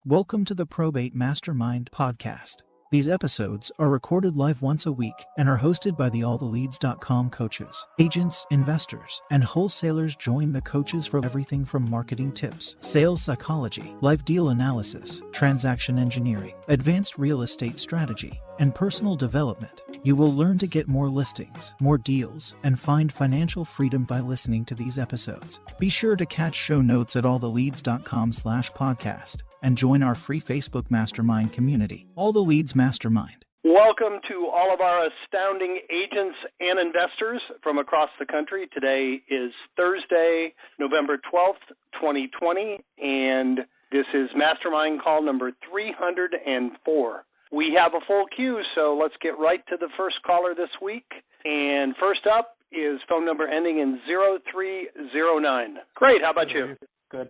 Welcome to the Probate Mastermind Podcast. These episodes are recorded live once a week and are hosted by the alltheleads.com coaches. Agents, investors, and wholesalers join the coaches for everything from marketing tips, sales psychology, live deal analysis, transaction engineering, advanced real estate strategy, and personal development. You will learn to get more listings, more deals, and find financial freedom by listening to these episodes. Be sure to catch show notes at alltheleads.com/podcast and join our free Facebook mastermind community, All the Leads Mastermind. Welcome to all of our astounding agents and investors from across the country. Today is Thursday, November 12th, 2020, and this is Mastermind call number 304. We have a full queue, so let's get right to the first caller this week. And first up is phone number ending in 0309. Great, how about you? Good.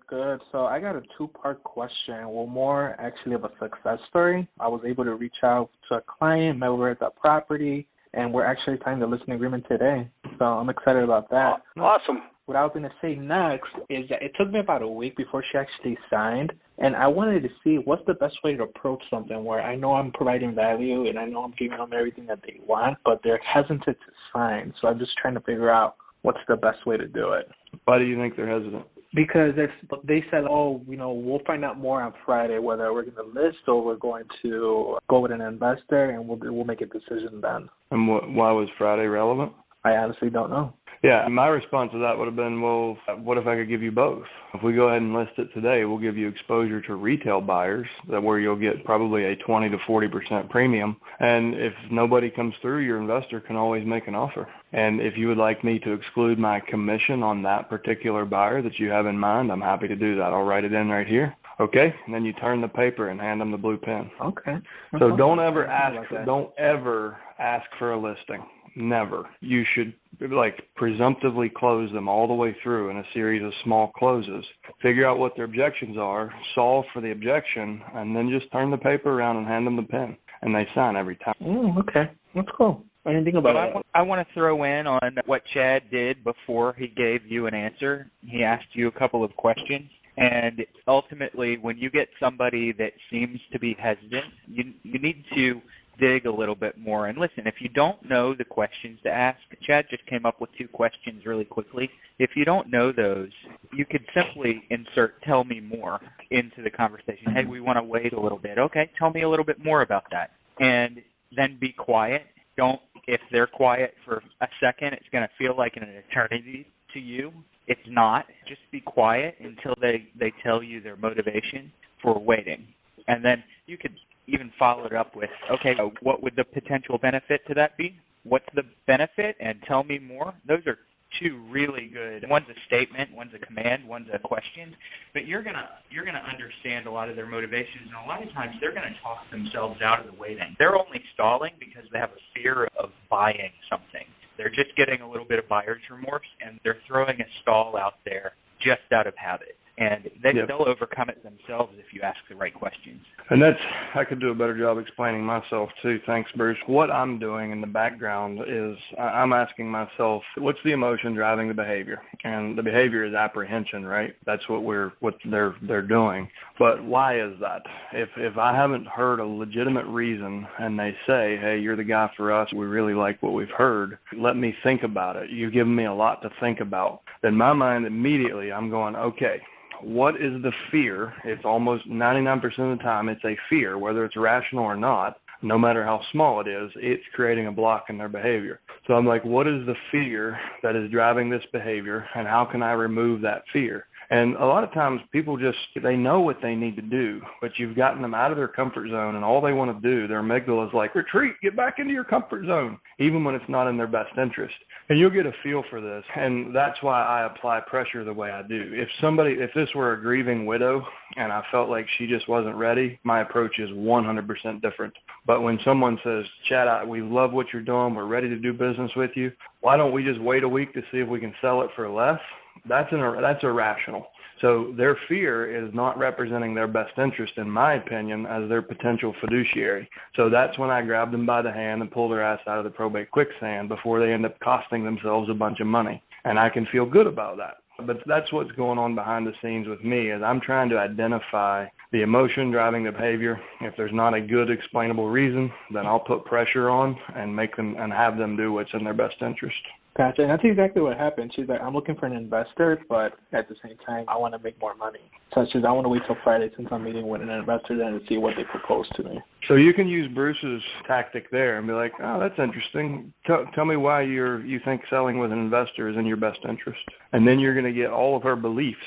So I got a two-part question. Well, more actually of a success story. I was able to reach out to a client, met with her at the property, and we're actually signing the listing agreement today. So I'm excited about that. Awesome. What I was going to say next is that it took me about a week before she actually signed, and I wanted to see what's the best way to approach something where I know I'm providing value and I know I'm giving them everything that they want, but they're hesitant to sign. So I'm just trying to figure out what's the best way to do it. Why do you think they're hesitant? Because they said, we'll find out more on Friday whether we're going to list or we're going to go with an investor, and we'll make a decision then. And why was Friday relevant? I honestly don't know. Yeah, my response to that would have been, well, what if I could give you both? If we go ahead and list it today, we'll give you exposure to retail buyers, where you'll get probably a 20 to 40% premium. And if nobody comes through, your investor can always make an offer. And if you would like me to exclude my commission on that particular buyer that you have in mind, I'm happy to do that. I'll write it in right here. Okay, and then you turn the paper and hand them the blue pen. Okay. So don't ever ask for a listing. Never. You should presumptively close them all the way through in a series of small closes. Figure out what their objections are, solve for the objection, and then just turn the paper around and hand them the pen, and they sign every time. Okay. That's cool. I didn't think about it. I want to throw in on what Chad did before he gave you an answer. He asked you a couple of questions. And ultimately, when you get somebody that seems to be hesitant, you need to dig a little bit more. And listen, if you don't know the questions to ask, Chad just came up with two questions really quickly. If you don't know those, you could simply insert "tell me more" into the conversation. Hey, we want to wait a little bit. Okay, tell me a little bit more about that. And then be quiet. If they're quiet for a second, it's going to feel like an eternity to you. It's not. Just be quiet until they tell you their motivation for waiting. And then you could even follow it up with, okay, what would the potential benefit to that be? What's the benefit? And tell me more. Those are two really good. One's a statement, one's a command, one's a question. But you're gonna understand a lot of their motivations, and a lot of times they're gonna talk themselves out of the waiting. They're only stalling because they have a fear of buying something. They're just getting a little bit of buyer's remorse, and they're throwing a stall out there just out of habit. And they'll overcome it themselves if you ask the right questions. And I could do a better job explaining myself too. Thanks, Bruce. What I'm doing in the background is I'm asking myself, what's the emotion driving the behavior? And the behavior is apprehension, right? That's what they're doing. But why is that? If I haven't heard a legitimate reason and they say, hey, you're the guy for us, we really like what we've heard, let me think about it. You've given me a lot to think about. Then my mind immediately, I'm going, okay, what is the fear? It's almost 99% of the time it's a fear, whether it's rational or not. No matter how small it is, it's creating a block in their behavior. So I'm like, what is the fear that is driving this behavior, and how can I remove that fear? And a lot of times people they know what they need to do, but you've gotten them out of their comfort zone, and all they want to do, their amygdala is like, retreat, get back into your comfort zone, even when it's not in their best interest. And you'll get a feel for this, and that's why I apply pressure the way I do. If this were a grieving widow and I felt like she just wasn't ready, my approach is 100% different. But when someone says, Chad, we love what you're doing, we're ready to do business with you, why don't we just wait a week to see if we can sell it for less? That's irrational. So their fear is not representing their best interest, in my opinion, as their potential fiduciary. So that's when I grab them by the hand and pull their ass out of the probate quicksand before they end up costing themselves a bunch of money. And I can feel good about that. But that's what's going on behind the scenes with me, is I'm trying to identify the emotion driving the behavior. If there's not a good explainable reason, then I'll put pressure on and make them and have them do what's in their best interest. Gotcha. And that's exactly what happened. She's like, I'm looking for an investor, but at the same time, I want to make more money. So she's, I want to wait till Friday since I'm meeting with an investor then to see what they propose to me. So you can use Bruce's tactic there and be like, oh, that's interesting. Tell me why you think selling with an investor is in your best interest. And then you're going to get all of her beliefs.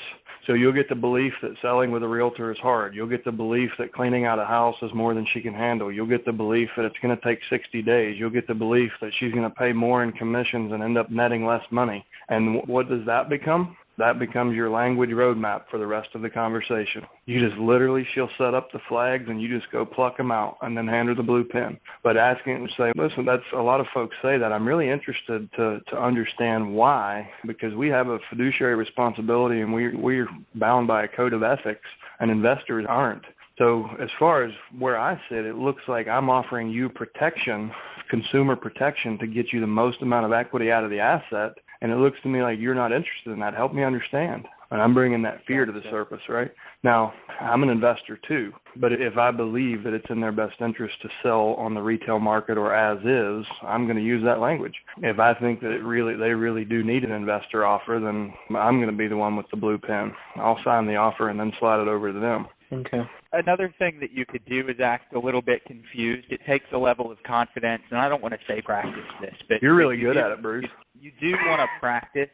So you'll get the belief that selling with a realtor is hard. You'll get the belief that cleaning out a house is more than she can handle. You'll get the belief that it's going to take 60 days. You'll get the belief that she's going to pay more in commissions and end up netting less money. And what does that become? That becomes your language roadmap for the rest of the conversation. You just literally, she'll set up the flags and you just go pluck them out and then hand her the blue pen. But asking, say, listen, that's a lot of folks say that. I'm really interested to understand why, because we have a fiduciary responsibility and we're bound by a code of ethics and investors aren't. So as far as where I sit, it looks like I'm offering you protection, consumer protection, to get you the most amount of equity out of the asset. And it looks to me like you're not interested in that. Help me understand. And I'm bringing that fear to the surface, right? Now, I'm an investor too, but if I believe that it's in their best interest to sell on the retail market or as is, I'm going to use that language. If I think that they really do need an investor offer, then I'm going to be the one with the blue pen. I'll sign the offer and then slide it over to them. Okay. Another thing that you could do is act a little bit confused. It takes a level of confidence, and I don't want to say practice this, but you're really good at it, Bruce. You do want to practice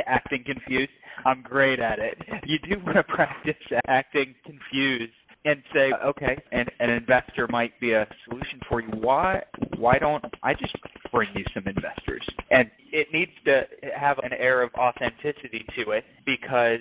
acting confused. I'm great at it. You do want to practice acting confused and say, okay, and an investor might be a solution for you. Why don't I just bring you some investors? And it needs to have an air of authenticity to it, because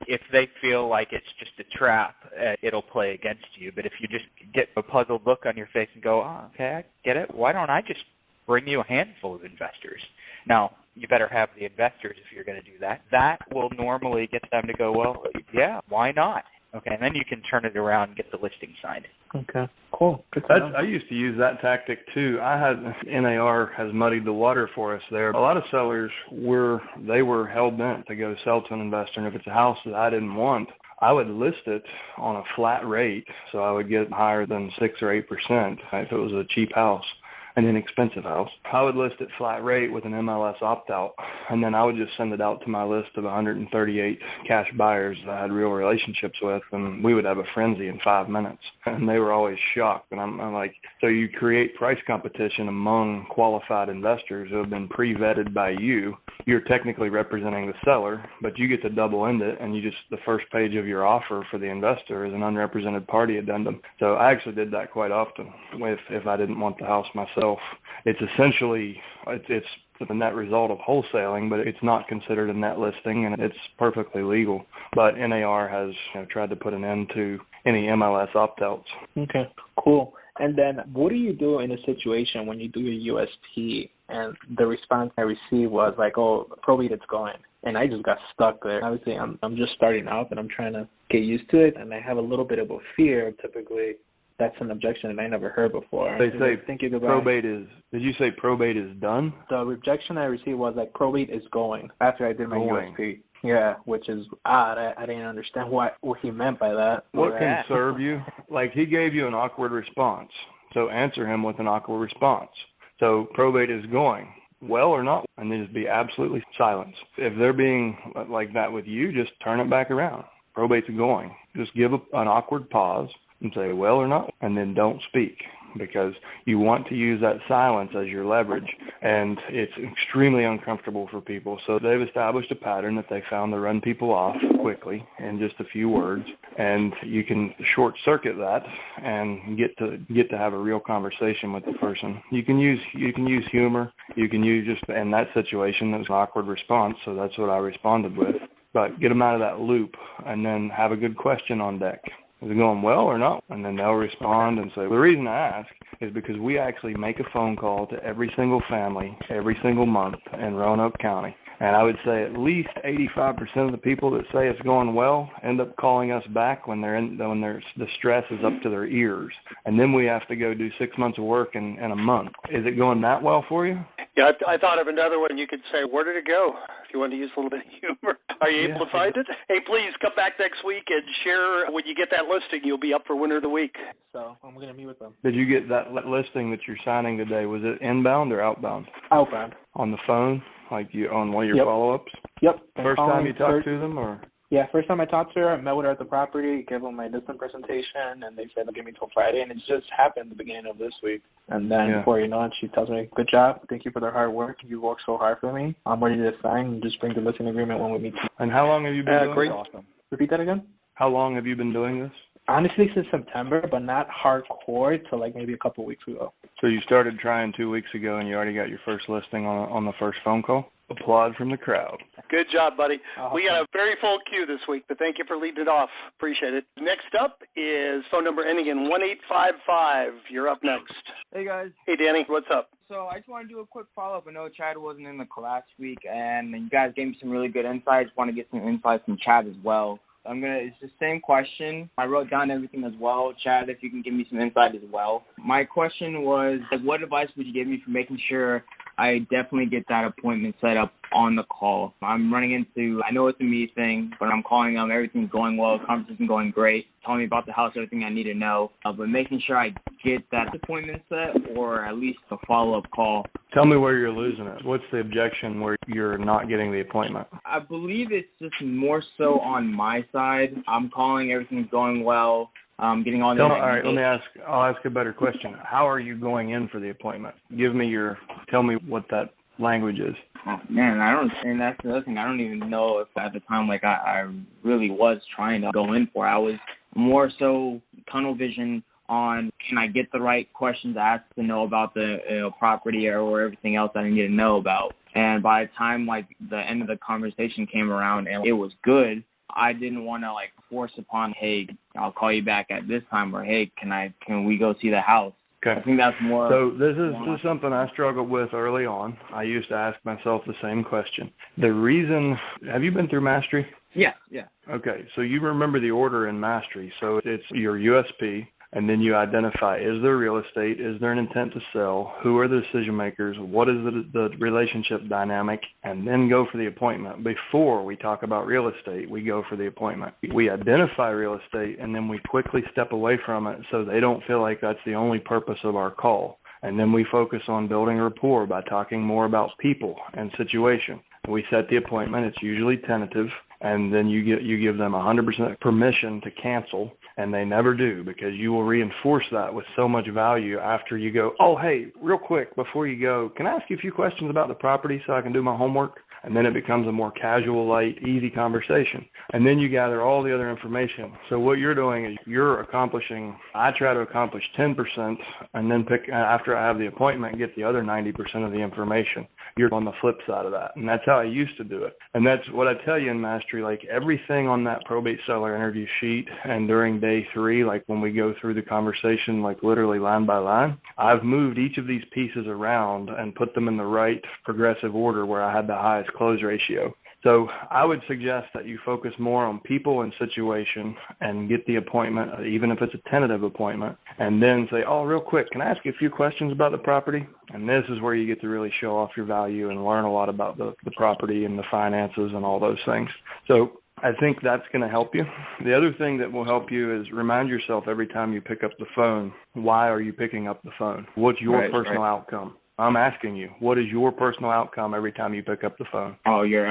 if they feel like it's just a trap, it'll play against you. But if you just get a puzzled look on your face and go, oh, okay, I get it. Why don't I just bring you a handful of investors? Now, you better have the investors if you're going to do that. That will normally get them to go, well, yeah, why not? Okay, and then you can turn it around and get the listing signed. Okay, cool. I used to use that tactic too. NAR has muddied the water for us there. A lot of sellers were hell-bent to go sell to an investor, and if it's a house that I didn't want, I would list it on a flat rate, so I would get higher than 6 or 8% if it was a cheap house, an inexpensive house. I would list it flat rate with an MLS opt-out, and then I would just send it out to my list of 138 cash buyers that I had real relationships with, and we would have a frenzy in 5 minutes. And they were always shocked. And I'm like, so you create price competition among qualified investors who have been pre-vetted by you. You're technically representing the seller, but you get to double end it, and the first page of your offer for the investor is an unrepresented party addendum. So I actually did that quite often if I didn't want the house myself. It's essentially, it's the net result of wholesaling, but it's not considered a net listing, and it's perfectly legal. But NAR has tried to put an end to any MLS opt-outs. Okay, cool. And then what do you do in a situation when you do your USP and the response I received was like, oh, probate it's going, and I just got stuck there. Obviously, I'm just starting out and I'm trying to get used to it, and I have a little bit of a fear. Typically, that's an objection that I never heard before. They say probate is, did you say probate is done? The objection I received was like probate is going after I did my USP. Yeah, which is odd. I didn't understand what he meant by that. What can serve you? Like, he gave you an awkward response, so answer him with an awkward response. So probate is going, well or not, and then just be absolutely silent. If they're being like that with you, just turn it back around. Probate's going. Just give an awkward pause and say well or not, and then don't speak, because you want to use that silence as your leverage, and it's extremely uncomfortable for people. So they've established a pattern that they found to run people off quickly in just a few words, and you can short circuit that and get to have a real conversation with the person. You can use humor. You can use just in that situation that was an awkward response, so that's what I responded with. But get them out of that loop, and then have a good question on deck. Is it going well or not? And then they'll respond and say, the reason I ask is because we actually make a phone call to every single family every single month in Roanoke County. And I would say at least 85% of the people that say it's going well end up calling us back when the stress is up to their ears. And then we have to go do 6 months of work in a month. Is it going that well for you? Yeah, I thought of another one. You could say, where did it go? if you want to use a little bit of humor. Are you able to find it? Hey, please come back next week and share when you get that listing. You'll be up for winner of the week. So I'm going to meet with them. Did you get that listing that you're signing today? Was it inbound or outbound? Outbound. On the phone, like you on one of your follow-ups? Yep. First time you talked to them, or? Yeah, first time I talked to her, I met with her at the property, gave them my listing presentation, and they said they'll give me till Friday, and it just happened at the beginning of this week. And then before you know it, she tells me, good job, thank you for the hard work, you worked so hard for me, I'm ready to sign and just bring the listing agreement when we meet. And how long have you been doing great. this? Awesome. Repeat that again? How long have you been doing this? Honestly, since September, but not hardcore till like maybe a couple weeks ago. So you started trying 2 weeks ago, and you already got your first listing on the first phone call? Applaud from the crowd. Good job, buddy. We got a very full queue this week, but thank you for leading it off. Appreciate it. Next up is phone number ending in 1855. You're up next. Hey, guys. Hey, Danny. What's up? So I just want to do a quick follow-up. I know Chad wasn't in the call last week, and you guys gave me some really good insights. Want to get some insights from Chad as well. It's the same question. I wrote down everything as well. Chad, if you can give me some insight as well. My question was, what advice would you give me for making sure I definitely get that appointment set up on the call? I'm running into, I know it's a me thing, but I'm calling them, everything's going well, conversation going great, telling me about the house, everything I need to know, but making sure I get that appointment set or at least a follow-up call. Tell me where you're losing it. What's the objection where you're not getting the appointment? I believe it's just more so on my side. I'm calling, everything's going well. Getting all the all right, I'll ask a better question. How are you going in for the appointment? Tell me what that language is. Oh, man, and that's the other thing. I don't even know if at the time, like, I really was trying to go in for. I was more so tunnel vision on, can I get the right questions asked to know about the property or everything else that I need to know about. And by the time, like, the end of the conversation came around and it was good, I didn't want to, like, force upon, hey, I'll call you back at this time, or, hey, can we go see the house? Okay. I think that's more. So this is something I struggled with early on. I used to ask myself the same question. Have you been through Mastery? Yeah. Okay, so you remember the order in Mastery. So it's your USP, and then you identify, is there real estate? Is there an intent to sell? Who are the decision makers? What is the relationship dynamic? And then go for the appointment. Before we talk about real estate, we go for the appointment. We identify real estate, and then we quickly step away from it so they don't feel like that's the only purpose of our call. And then we focus on building rapport by talking more about people and situation. We set the appointment. It's usually tentative, and then you give them 100% permission to cancel. And they never do, because you will reinforce that with so much value after you go, oh, hey, real quick, before you go, can I ask you a few questions about the property so I can do my homework? And then it becomes a more casual, light, easy conversation. And then you gather all the other information. So what you're doing is I try to accomplish 10% and then after I have the appointment, get the other 90% of the information. You're on the flip side of that. And that's how I used to do it. And that's what I tell you in Mastery, like everything on that probate seller interview sheet and during day 3, like when we go through the conversation, like literally line by line, I've moved each of these pieces around and put them in the right progressive order where I had the highest close ratio. So I would suggest that you focus more on people and situation and get the appointment, even if it's a tentative appointment, and then say, oh, real quick, can I ask you a few questions about the property? And this is where you get to really show off your value and learn a lot about the property and the finances and all those things. So I think that's going to help you. The other thing that will help you is remind yourself every time you pick up the phone, why are you picking up the phone? What's your personal outcome? I'm asking you, what is your personal outcome every time you pick up the phone? You're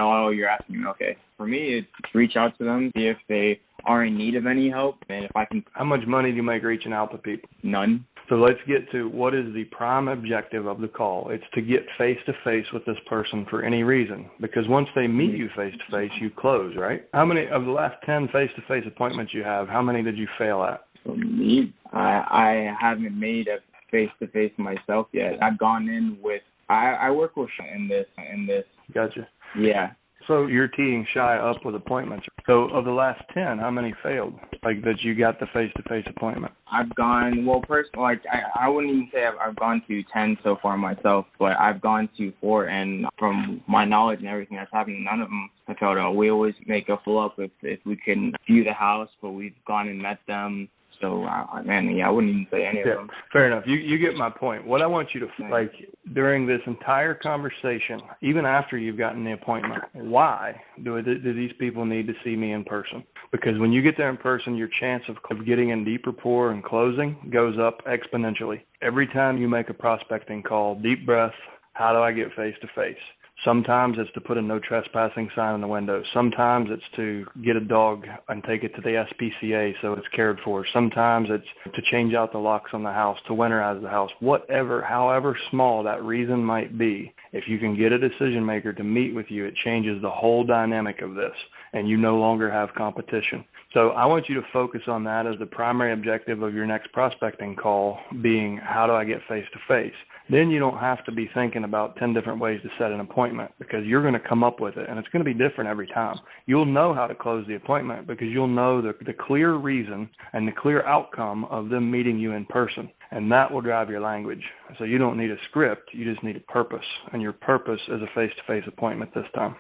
asking me. Okay. For me, it's reach out to them, see if they are in need of any help, and if I can. How much money do you make reaching out to people? None. So let's get to what is the prime objective of the call. It's to get face-to-face with this person for any reason, because once they meet you face-to-face, you close, right? How many of the last 10 face-to-face appointments you have, how many did you fail at? For me, I haven't made a face-to-face myself yet. I've gone in with, I work with in this. Gotcha. Yeah. So you're teeing shy up with appointments. So of the last 10, how many failed? Like that you got the face-to-face appointment? I've gone, well, personally, like I wouldn't even say I've gone to 10 so far myself, but I've gone to 4, and from my knowledge and everything that's happened, none of them have failed out. We always make a follow-up if we can view the house, but we've gone and met them, So, I wouldn't even say any of them. Fair enough. You get my point. What I want you to, like, during this entire conversation, even after you've gotten the appointment, why do these people need to see me in person? Because when you get there in person, your chance of getting in deep rapport and closing goes up exponentially. Every time you make a prospecting call, deep breath, how do I get face-to-face? Sometimes it's to put a no trespassing sign in the window. Sometimes it's to get a dog and take it to the SPCA so it's cared for. Sometimes it's to change out the locks on the house, to winterize the house. Whatever, however small that reason might be, if you can get a decision maker to meet with you, it changes the whole dynamic of this, and you no longer have competition. So I want you to focus on that as the primary objective of your next prospecting call, being how do I get face-to-face? Then you don't have to be thinking about 10 different ways to set an appointment, because you're going to come up with it, and it's going to be different every time. You'll know how to close the appointment because you'll know the clear reason and the clear outcome of them meeting you in person, and that will drive your language. So you don't need a script. You just need a purpose, and your purpose is a face-to-face appointment this time.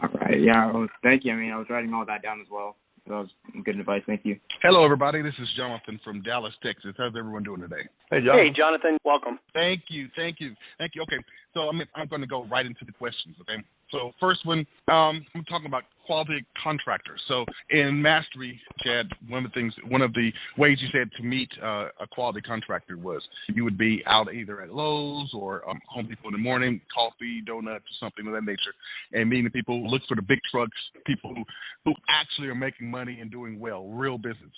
All right. Yeah, well, thank you. I was writing all that down as well. That was good advice. Thank you. Hello, everybody. This is Jonathan from Dallas, Texas. How's everyone doing today? Hey, Jonathan. Hey, Jonathan. Welcome. Thank you. Okay, so I'm going to go right into the questions, okay? So first one, I'm talking about quality contractors. So in Mastery, Chad, one of the ways you said to meet a quality contractor was you would be out either at Lowe's or Home Depot in the morning, coffee, donuts, something of that nature, and meeting people who look for the big trucks, people who actually are making money and doing well, real business.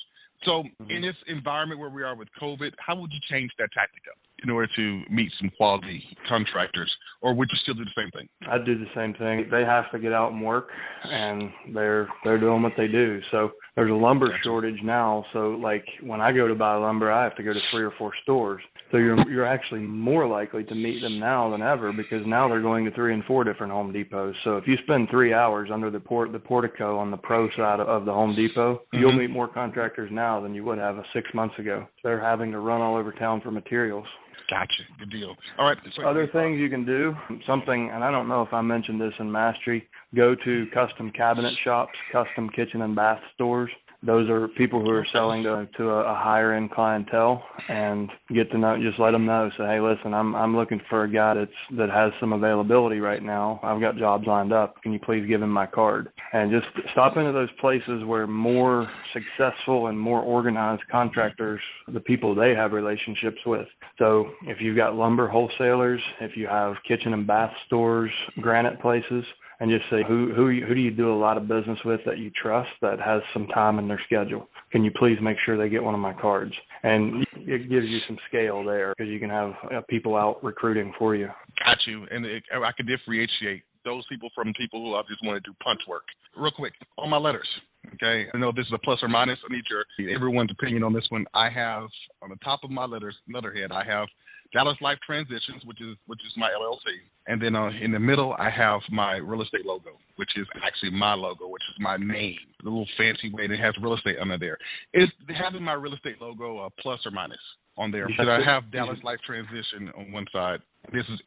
So in this environment where we are with COVID, how would you change that tactic up in order to meet some quality contractors, or would you still do the same thing? I'd do the same thing. They have to get out and work, and they're doing what they do. So there's a lumber shortage now. So like when I go to buy lumber, I have to go to 3 or 4 stores. So you're actually more likely to meet them now than ever, because now they're going to 3 and 4 different Home Depots. So if you spend 3 hours under the portico on the pro side of the Home Depot, you'll meet more contractors now than you would have 6 months ago. They're having to run all over town for materials. Gotcha. Good deal. All right. Other things you can do, something, and I don't know if I mentioned this in Mastery, go to custom cabinet shops, custom kitchen and bath stores. Those are people who are selling to a higher-end clientele, and get to know, just let them know. Say, hey, listen, I'm looking for a guy that has some availability right now. I've got jobs lined up. Can you please give him my card? And just stop into those places where more successful and more organized contractors, the people they have relationships with. So if you've got lumber wholesalers, if you have kitchen and bath stores, granite places, and just say, who do you do a lot of business with that you trust that has some time in their schedule? Can you please make sure they get one of my cards? And it gives you some scale there, because you can have people out recruiting for you. Got you. And I can differentiate those people from people who I just want to do punch work. Real quick, on my letters, okay? I know this is a plus or minus. I need everyone's opinion on this one. I have, on the top of my letterhead, I have Dallas Life Transitions, which is my LLC. And then in the middle, I have my real estate logo, which is actually my logo, which is my name, the little fancy way that has real estate under there. Is having my real estate logo a plus or minus on there? Should I have Dallas Life Transition on one side?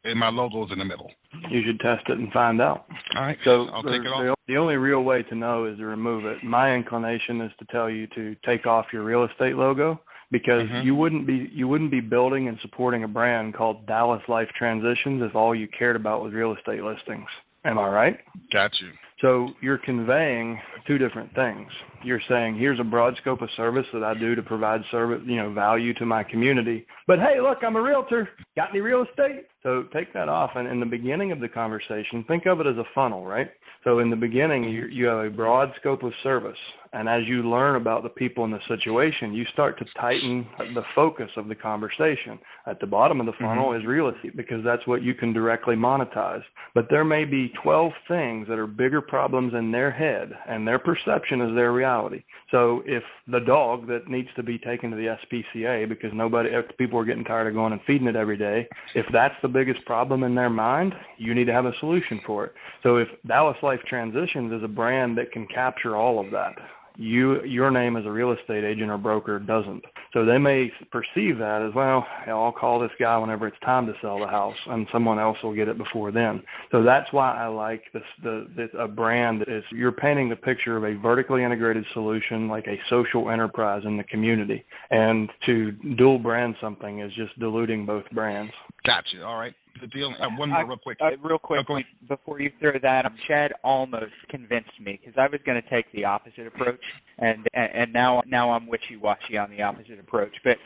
And my logo is in the middle. You should test it and find out. All right. So I'll take it off. The only real way to know is to remove it. My inclination is to tell you to take off your real estate logo, because you wouldn't be building and supporting a brand called Dallas Life Transitions if all you cared about was real estate listings. Am I right? Got you. So you're conveying 2 different things. You're saying, here's a broad scope of service that I do to provide service, value to my community. But hey, look, I'm a realtor. Got any real estate? So take that off. And in the beginning of the conversation, think of it as a funnel, right? So in the beginning, you have a broad scope of service. And as you learn about the people in the situation, you start to tighten the focus of the conversation. At the bottom of the funnel is real estate, because that's what you can directly monetize. But there may be 12 things that are bigger problems in their head, and their perception is their reality. So if the dog that needs to be taken to the SPCA because people are getting tired of going and feeding it every day, if that's the biggest problem in their mind, you need to have a solution for it. So if Dallas Life Transitions is a brand that can capture all of that, your name as a real estate agent or broker doesn't. So they may perceive that as, well, I'll call this guy whenever it's time to sell the house, and someone else will get it before then. So that's why I like a brand that is, you're painting the picture of a vertically integrated solution, like a social enterprise in the community. And to dual brand something is just diluting both brands. Gotcha. All right. The deal. One more real quick. Before you throw that, Chad almost convinced me because I was going to take the opposite approach, and now I'm wishy-washy on the opposite approach. But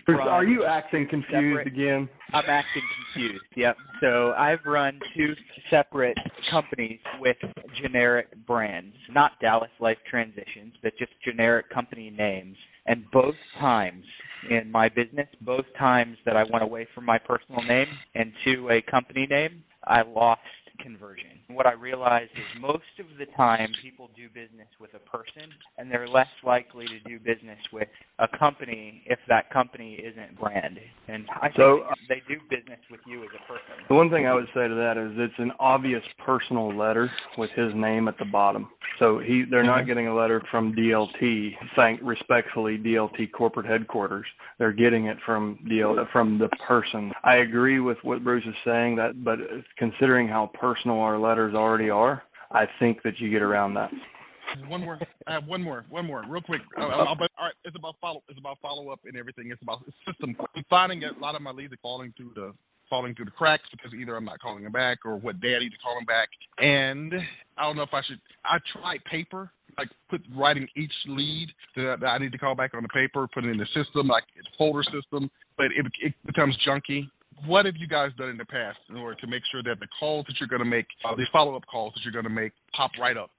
Are you acting confused again? I'm acting confused. Yep. So I've run 2 separate companies with generic brands, not Dallas Life Transitions, but just generic company names. And both times in my business, both times that I went away from my personal name and to a company name, I lost conversion. What I realized is most of the time people do business with a person, and they're less likely to do business with a company if that company isn't brand. And I think they do business with you as a person. The one thing I would say to that is it's an obvious personal letter with his name at the bottom. So they're not getting a letter from DLT saying respectfully DLT corporate headquarters. They're getting it from the person. I agree with what Bruce is saying, but considering how personal our letters already are, I think that you get around that. One more. I have one more, real quick. All right, it's about follow up and everything. It's about system. I'm finding a lot of my leads are falling through the cracks because either I'm not calling them back or what day I need to call them back. And I don't know if I should. I tried paper, like writing each lead that I need to call back on the paper, put it in the system, like a folder system, but it becomes junky. What have you guys done in the past in order to make sure that the calls that you're going to make, these follow-up calls that you're going to make, pop right up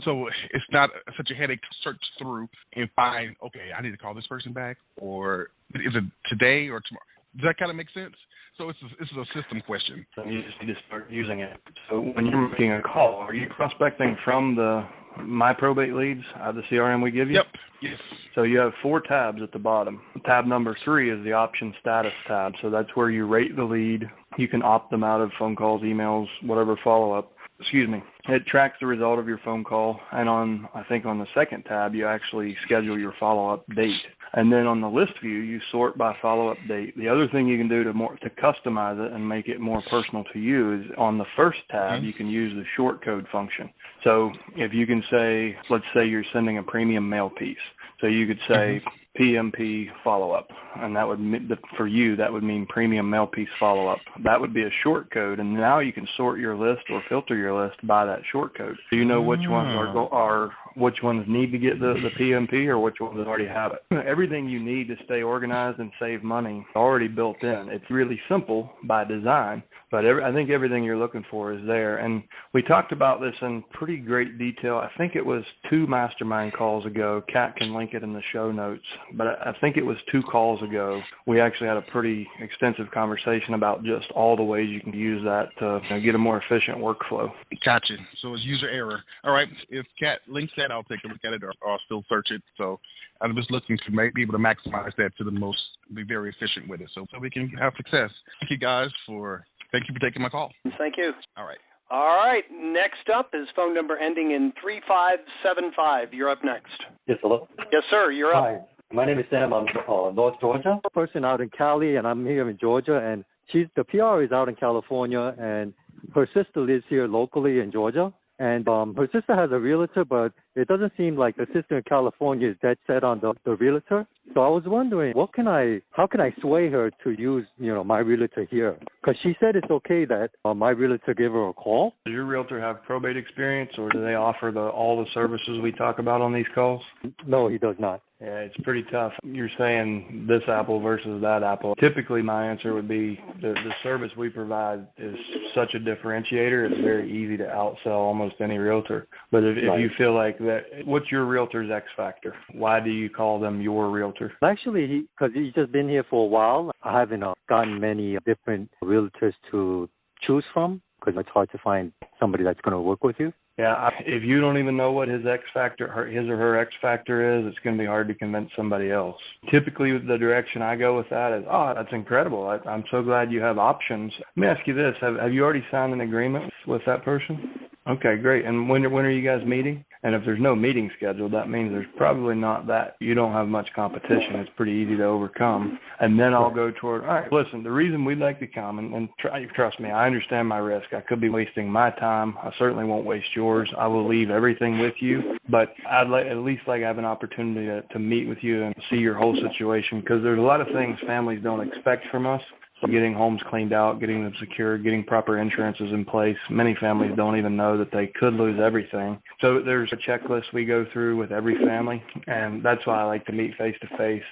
so it's not such a headache to search through and find, okay, I need to call this person back, or is it today or tomorrow? Does that kind of make sense? So this is a system question. So you just need to start using it. So when you're making a call, are you prospecting from the My Probate Leads, the CRM we give you? Yep. Yes. So you have 4 tabs at the bottom. Tab number 3 is the option status tab. So that's where you rate the lead. You can opt them out of phone calls, emails, whatever follow-up. It tracks the result of your phone call. And I think on the second tab, you actually schedule your follow-up date. And then on the list view, you sort by follow-up date. The other thing you can do to customize it and make it more personal to you is on the first tab, you can use the short code function. So if you can say, let's say you're sending a premium mail piece. So you could say PMP follow-up, and that would, for you, that would mean premium mail piece follow-up. That would be a short code, and now you can sort your list or filter your list by that short code. So you know which ones which ones need to get the PMP or which ones already have it. Everything you need to stay organized and save money is already built in. It's really simple by design, but I think everything you're looking for is there. And we talked about this in pretty great detail. I think it was 2 mastermind calls ago. Kat can link it in the show notes, but I think it was 2 calls ago. We actually had a pretty extensive conversation about just all the ways you can use that to get a more efficient workflow. Gotcha. So it's user error. All right. If Kat links that, I'll take a look at it or I'll still search it. So I'm just looking to be able to maximize that to be very efficient with it so we can have success. Thank you guys Thank you for taking my call. Thank you. All right. All right. Next up is phone number ending in 3575. You're up next. Yes, hello? Yes, sir. You're up. Hi. My name is Sam. I'm North Georgia. A person out in Cali, and I'm here in Georgia. And the PR is out in California, and her sister lives here locally in Georgia. And her sister has a realtor, but it doesn't seem like the sister in California is dead set on the realtor. So I was wondering, how can I sway her to use, my realtor here? Because she said it's okay that my realtor give her a call. Does your realtor have probate experience, or do they offer all the services we talk about on these calls? No, he does not. Yeah, it's pretty tough. You're saying this apple versus that apple. Typically, my answer would be the service we provide is such a differentiator. It's very easy to outsell almost any realtor. But if you feel like that, what's your realtor's X factor? Why do you call them your realtor? Actually, because he's just been here for a while, I haven't gotten many different realtors to choose from because it's hard to find somebody that's going to work with you. Yeah, if you don't even know what his or her X factor is, it's going to be hard to convince somebody else. Typically, the direction I go with that is, that's incredible. I'm so glad you have options. Let me ask you this. Have you already signed an agreement with that person? Okay, great. And when are you guys meeting? And if there's no meeting scheduled, that means there's probably not that. You don't have much competition. It's pretty easy to overcome. And then I'll go toward, all right, listen, the reason we'd like to come, and trust me, I understand my risk. I could be wasting my time. I certainly won't waste yours. I will leave everything with you. But I'd at least like to have an opportunity to meet with you and see your whole situation, because there's a lot of things families don't expect from us. So getting homes cleaned out, getting them secured, getting proper insurances in place. Many families don't even know that they could lose everything. So there's a checklist we go through with every family, and that's why I like to meet face to face.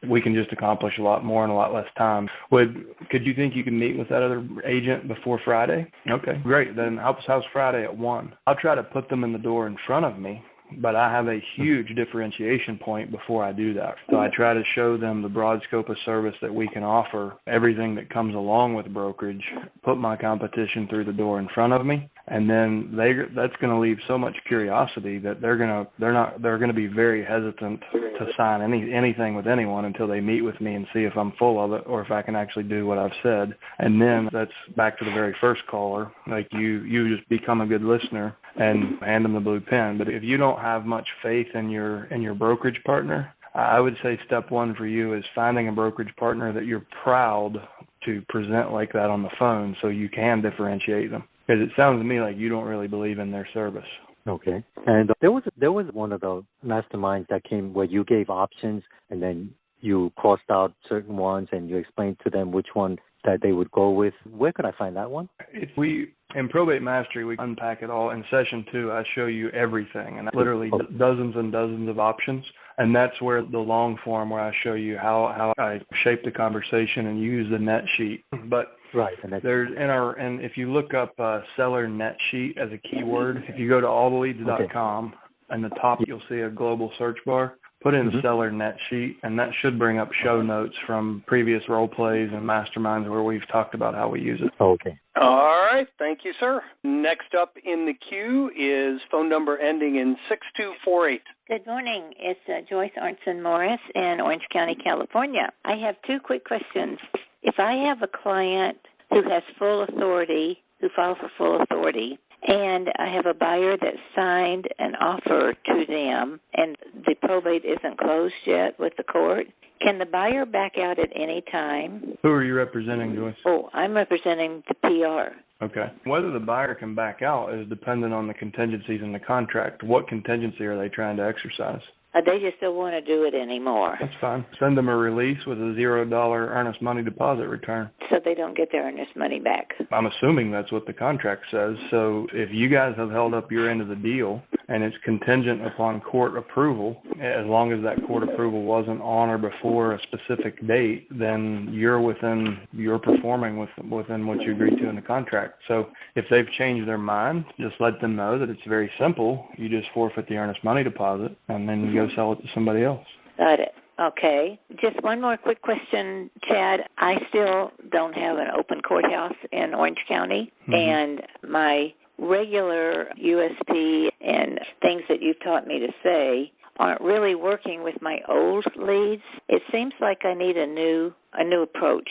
We can just accomplish a lot more in a lot less time. Could you think you can meet with that other agent before Friday? Okay, great. Then how's Friday at 1? I'll try to put them in the door in front of me, but I have a huge differentiation point before I do that. So I try to show them the broad scope of service that we can offer, everything that comes along with brokerage, put my competition through the door in front of me, and then that's going to leave so much curiosity that they're going to be very hesitant to sign anything with anyone until they meet with me and see if I'm full of it or if I can actually do what I've said. And then that's back to the very first caller, like you just become a good listener and hand them the blue pen. But if you don't have much faith in your brokerage partner, I would say step one for you is finding a brokerage partner that you're proud to present like that on the phone so you can differentiate them. Because it sounds to me like you don't really believe in their service. Okay. And there was one of the masterminds that came where you gave options and then you crossed out certain ones and you explained to them which one that they would go with. Where could I find that one? In Probate Mastery, we unpack it all. In session 2, I show you everything, and literally dozens and dozens of options. And that's where the long form, where I show you how I shape the conversation and use the net sheet. But right, and if you look up seller net sheet as a keyword, if you go to alltheleads.com, in the top you'll see a global search bar. Put in seller net sheet, and that should bring up show notes from previous role plays and masterminds where we've talked about how we use it. Okay. All right. Thank you, sir. Next up in the queue is phone number ending in 6248. Good morning. It's Joyce Arnson Morris in Orange County, California. I have 2 quick questions. If I have a client who has full authority, who filed for full authority, and I have a buyer that signed an offer to them, and the probate isn't closed yet with the court, can the buyer back out at any time? Who are you representing, Joyce? Oh, I'm representing the PR. Okay. Whether the buyer can back out is dependent on the contingencies in the contract. What contingency are they trying to exercise? They just don't want to do it anymore. That's fine. Send them a release with a $0 earnest money deposit return. So they don't get their earnest money back. I'm assuming that's what the contract says. So if you guys have held up your end of the deal and it's contingent upon court approval, as long as that court approval wasn't on or before a specific date, then you're performing within what you agreed to in the contract. So if they've changed their mind, just let them know that it's very simple. You just forfeit the earnest money deposit and then you go sell it to somebody else. Got it. Okay. Just one more quick question, Chad. I still don't have an open courthouse in Orange County, and my regular USP and things that you've taught me to say aren't really working with my old leads. It seems like I need a new approach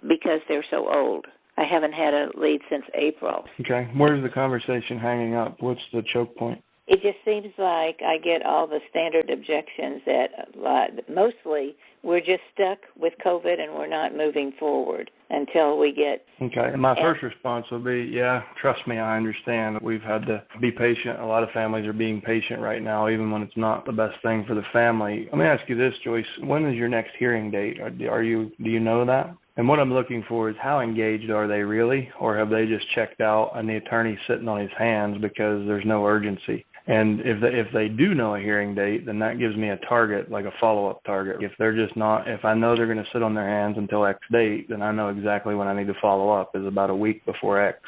because they're so old. I haven't had a lead since April. Okay. Where's the conversation hanging up? What's the choke point? It just seems like I get all the standard objections that mostly we're just stuck with COVID and we're not moving forward until we get... Okay. And my first response will be, yeah, trust me, I understand. We've had to be patient. A lot of families are being patient right now, even when it's not the best thing for the family. Let me ask you this, Joyce. When is your next hearing date? Do you know that? And what I'm looking for is how engaged are they really, or have they just checked out and the attorney's sitting on his hands because there's no urgency? And if they do know a hearing date, then that gives me a target, like a follow-up target. If they're just not, if I know they're going to sit on their hands until X date, then I know exactly when I need to follow up is about a week before X.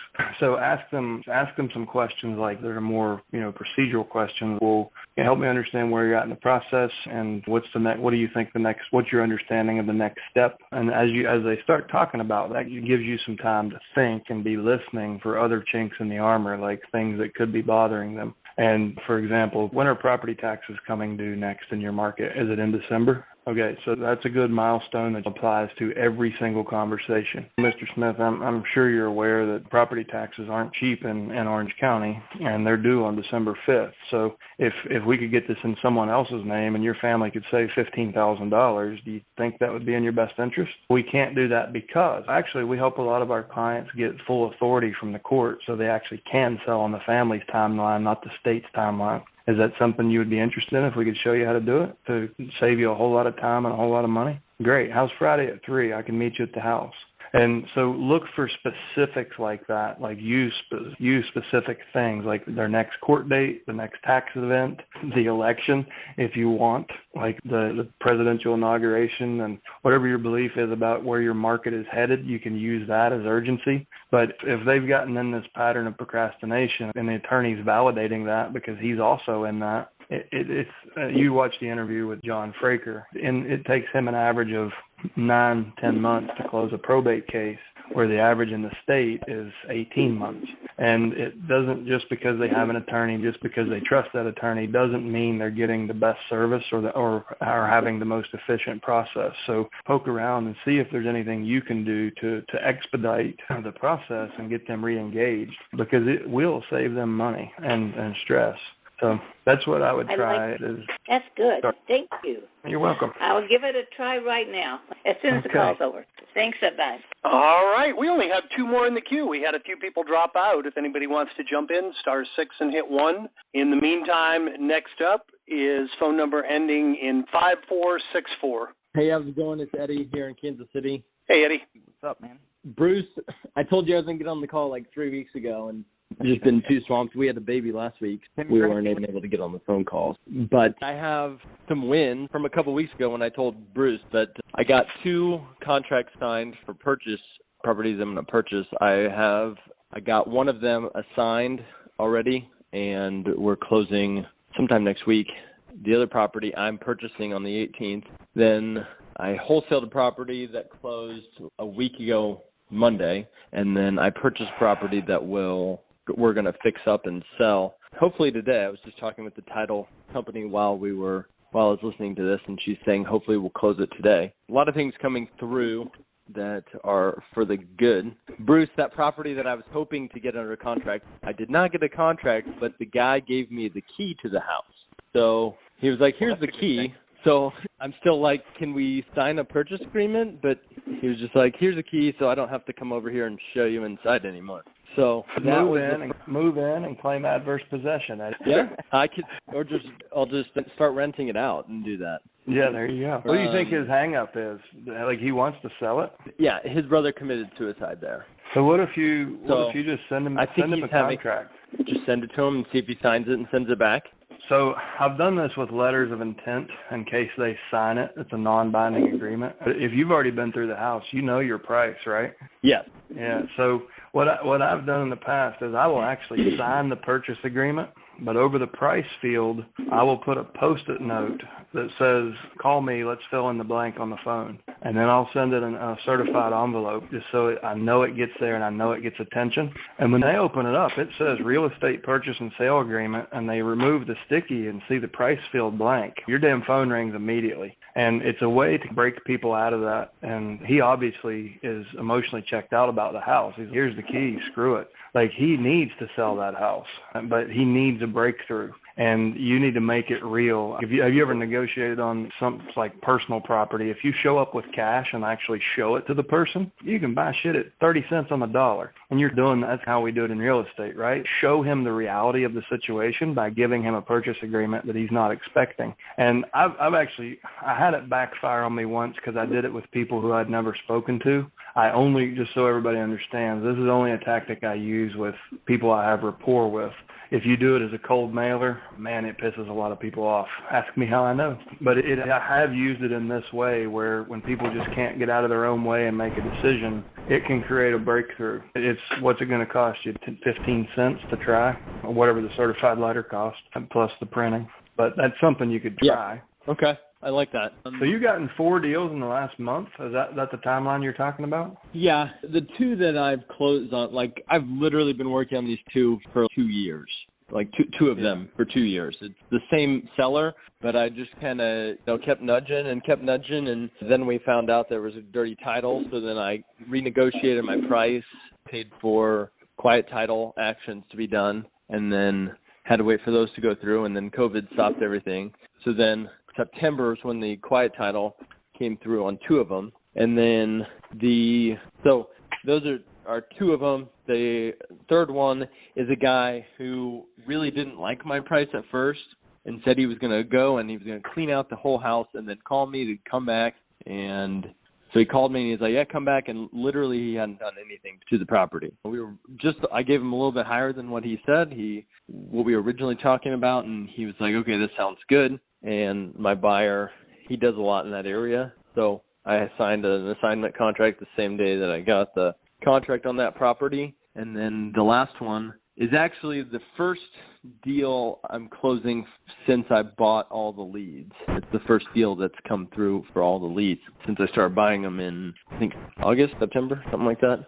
So ask them some questions like that are more, procedural questions. Well, can you help me understand where you're at in the process, and what's your understanding of the next step? And as they start talking about that, it gives you some time to think and be listening for other chinks in the armor, like things that could be bothering them. And, for example, when are property taxes coming due next in your market? Is it in December? Okay, so that's a good milestone that applies to every single conversation. Mr. Smith, I'm sure you're aware that property taxes aren't cheap in Orange County, and they're due on December 5th. So if we could get this in someone else's name and your family could save $15,000, do you think that would be in your best interest? We can't do that because actually we help a lot of our clients get full authority from the court so they actually can sell on the family's timeline, not the state's timeline. Is that something you would be interested in if we could show you how to do it to save you a whole lot of time and a whole lot of money? Great. How's Friday at 3? I can meet you at the house. And so look for specifics like that, like use specific things, like their next court date, the next tax event, the election, if you want, like the presidential inauguration, and whatever your belief is about where your market is headed, you can use that as urgency. But if they've gotten in this pattern of procrastination and the attorney's validating that because he's also in that, you watch the interview with John Fraker, and it takes him an average of 9-10 months to close a probate case, where the average in the state is 18 months. And it doesn't, just because they have an attorney, just because they trust that attorney, doesn't mean they're getting the best service or having the most efficient process. So poke around and see if there's anything you can do to expedite the process and get them re-engaged, because it will save them money and stress. So that's what I would try. That's good. Thank you. You're welcome. I will give it a try right now as soon as the call's over. Thanks, bye. All right. We only have 2 more in the queue. We had a few people drop out. If anybody wants to jump in, *6 and hit 1. In the meantime, next up is phone number ending in 5464. Hey, how's it going? It's Eddie here in Kansas City. Hey, Eddie. What's up, man? Bruce, I told you I was going to get on the call like 3 weeks ago, and I've just been too swamped. We had a baby last week. We weren't even able to get on the phone calls. But I have some wins from a couple weeks ago when I told Bruce that I got 2 contracts signed for purchase properties I'm going to purchase. I got one of them assigned already, and we're closing sometime next week. The other property I'm purchasing on the 18th. Then I wholesaled a property that closed a week ago Monday, and then I purchased property that we're going to fix up and sell hopefully today. I was just talking with the title company while I was listening to this, and she's saying hopefully we'll close it today. A lot of things coming through that are for the good. Bruce, that property that I was hoping to get under contract, I did not get a contract, but the guy gave me the key to the house. So he was like, here's the key. So I'm still like, can we sign a purchase agreement? But he was just like, here's the key, so I don't have to come over here and show you inside anymore. So move in and claim adverse possession. Yeah, I could, I'll just start renting it out and do that. Yeah, there you go. What do you think his hang-up is? Like, he wants to sell it? Yeah, his brother committed suicide there. So what if you just send him a contract? Just send it to him and see if he signs it and sends it back. So I've done this with letters of intent in case they sign it. It's a non-binding agreement. But if you've already been through the house, you know your price, right? Yes. Yeah. So what I've done in the past is I will actually sign the purchase agreement, but over the price field, I will put a Post-it note that says, call me, let's fill in the blank on the phone. And then I'll send it in a certified envelope just so I know it gets there and I know it gets attention. And when they open it up, it says real estate purchase and sale agreement, and they remove the sticky and see the price field blank. Your damn phone rings immediately. And it's a way to break people out of that. And he obviously is emotionally checked out about the house. He's, here's the key, screw it. Like, he needs to sell that house, but he needs a breakthrough. And you need to make it real. Have you ever negotiated on something like personal property? If you show up with cash and actually show it to the person, you can buy shit at 30 cents on the dollar. And you're doing, that's how we do it in real estate, right? Show him the reality of the situation by giving him a purchase agreement that he's not expecting. And I had it backfire on me once because I did it with people who I'd never spoken to. I only, just so everybody understands, this is only a tactic I use with people I have rapport with. If you do it as a cold mailer, man, it pisses a lot of people off. Ask me how I know. But I have used it in this way where when people just can't get out of their own way and make a decision, it can create a breakthrough. What's it going to cost you, 15 cents to try, or whatever the certified letter costs, plus the printing. But that's something you could try. Yeah. Okay. I like that. So you've gotten 4 deals in the last month? Is that the timeline you're talking about? Yeah. The 2 that I've closed on, like, I've literally been working on these 2 for 2 years. like two of them for 2 years. It's the same seller, but I just kind of kept nudging, and then we found out there was a dirty title, so then I renegotiated my price, paid for quiet title actions to be done, and then had to wait for those to go through, and then COVID stopped everything. So then September is when the quiet title came through on 2 of them, and then those are 2 of them. The third one is a guy who really didn't like my price at first and said he was going to go and he was going to clean out the whole house and then call me to come back. And so he called me and he's like, yeah, come back. And literally he hadn't done anything to the property. I gave him a little bit higher than what he said, what we were originally talking about. And he was like, okay, this sounds good. And my buyer, he does a lot in that area. So I signed an assignment contract the same day that I got the contract on that property. And then the last one is actually the first deal I'm closing since I bought all the leads. It's the first deal that's come through for all the leads since I started buying them in, I think, August, September, something like that.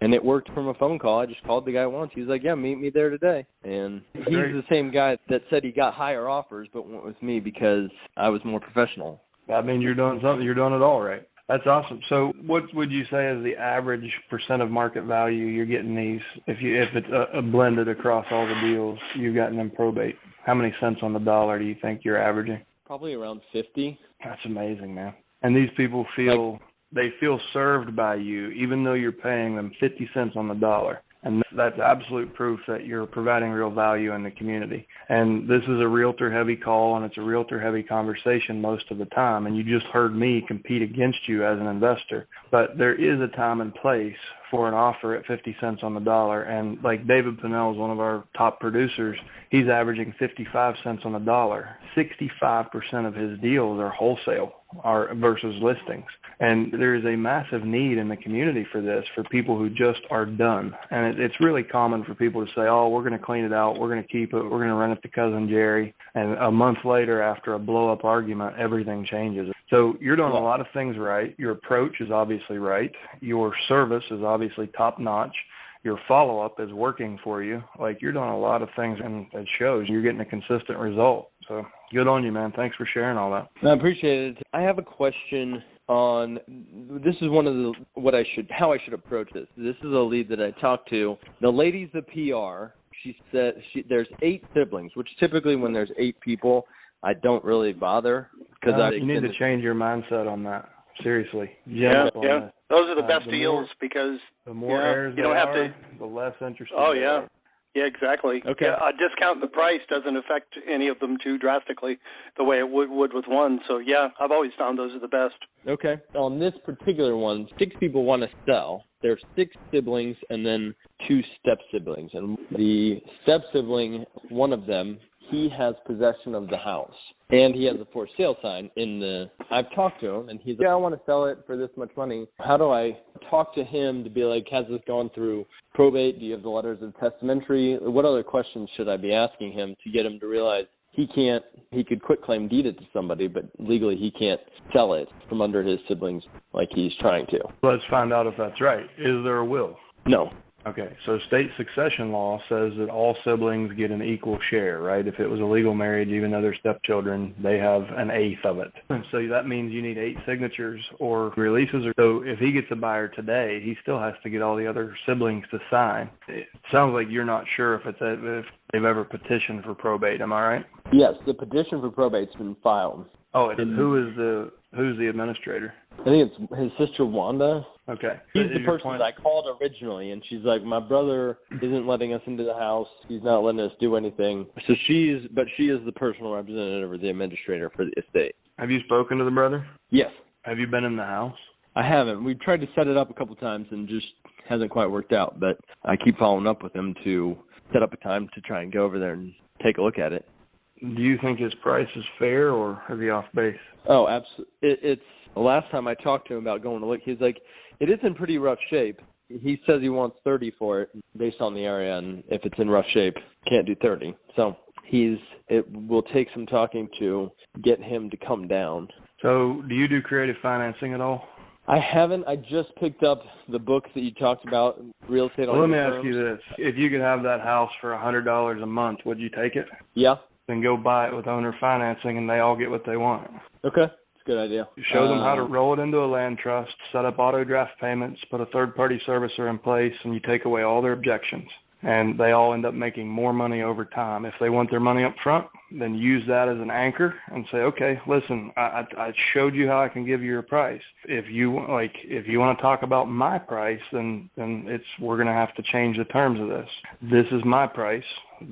And it worked from a phone call. I just called the guy once. He was like, yeah, meet me there today. And he's the same guy that said he got higher offers but went with me because I was more professional. I mean, you're doing something. You're doing it all right. That's awesome. So what would you say is the average percent of market value you're getting these, if it's a blended across all the deals you've gotten in probate? How many cents on the dollar do you think you're averaging? Probably around 50. That's amazing, man. And these people feel served by you, even though you're paying them 50 cents on the dollar. And that's absolute proof that you're providing real value in the community. And this is a realtor-heavy call, and it's a realtor-heavy conversation most of the time. And you just heard me compete against you as an investor. But there is a time and place for an offer at 50 cents on the dollar. And like David Pinnell is one of our top producers, he's averaging 55 cents on the dollar. 65% of his deals are wholesale versus listings. And there is a massive need in the community for this, for people who just are done. And it's really common for people to say, oh, we're going to clean it out, we're going to keep it, we're going to rent it to Cousin Jerry. And a month later, after a blow-up argument, everything changes. So you're doing a lot of things right. Your approach is obviously right. Your service is obviously top-notch. Your follow-up is working for you. Like, you're doing a lot of things, and it shows. You're getting a consistent result. So good on you, man. Thanks for sharing all that. I appreciate it. I have a question on, this is one of the, how I should approach this. This is a lead that I talked to. The lady's the PR. She said there's 8 siblings, which typically when there's 8 people, I don't really bother. You need to change your mindset on that. Seriously. Yeah. Those are the best deals because the more heirs you don't have to, the less interested. Oh, yeah. Yeah, exactly. Okay. Yeah, a discount in the price doesn't affect any of them too drastically the way it would with one. So, yeah, I've always found those are the best. Okay. On this particular one, 6 people want to sell. There's 6 siblings and then 2 step-siblings. And the step-sibling, one of them, he has possession of the house. And he has a for sale sign I've talked to him, and he's like, yeah, I want to sell it for this much money. How do I talk to him to be like, has this gone through probate? Do you have the letters of testamentary? What other questions should I be asking him to get him to realize he could quitclaim deed it to somebody, but legally he can't sell it from under his siblings like he's trying to? Let's find out if that's right. Is there a will? No. Okay, so state succession law says that all siblings get an equal share, right? If it was a legal marriage, even though they're stepchildren, they have an eighth of it. So that means you need 8 signatures or releases. So if he gets a buyer today, he still has to get all the other siblings to sign. It sounds like you're not sure if they've ever petitioned for probate. Am I right? Yes, the petition for probate's been filed. Oh, who's the administrator? I think it's his sister Wanda. Okay. She's the person that I called originally, and she's like, my brother isn't letting us into the house. He's not letting us do anything. So she is the personal representative or the administrator for the estate. Have you spoken to the brother? Yes. Have you been in the house? I haven't. We've tried to set it up a couple times and just hasn't quite worked out, but I keep following up with him to set up a time to try and go over there and take a look at it. Do you think his price is fair, or is he off base? Oh, absolutely. It's the last time I talked to him about going to look, he's like, it is in pretty rough shape. He says he wants 30 for it based on the area, and if it's in rough shape, can't do 30. So it will take some talking to get him to come down. So do you do creative financing at all? I haven't. I just picked up the book that you talked about, Real Estate on Well, let me Terms. ask you this. If you could have that house for $100 a month, would you take it? Yeah. Then go buy it with owner financing, and they all get what they want. Okay. It's a good idea. You show them how to roll it into a land trust, set up auto draft payments, put a third-party servicer in place, and you take away all their objections. And they all end up making more money over time. If they want their money up front, then use that as an anchor and say, okay, listen, I showed you how I can give you your price. If you want to talk about my price, then we're going to have to change the terms of this. This is my price.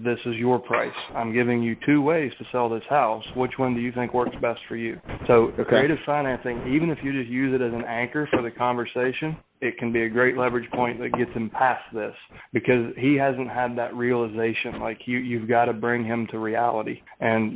This is your price. I'm giving you two ways to sell this house. Which one do you think works best for you? So creative financing, even if you just use it as an anchor for the conversation, it can be a great leverage point that gets him past this, because he hasn't had that realization. Like you've got to bring him to reality, and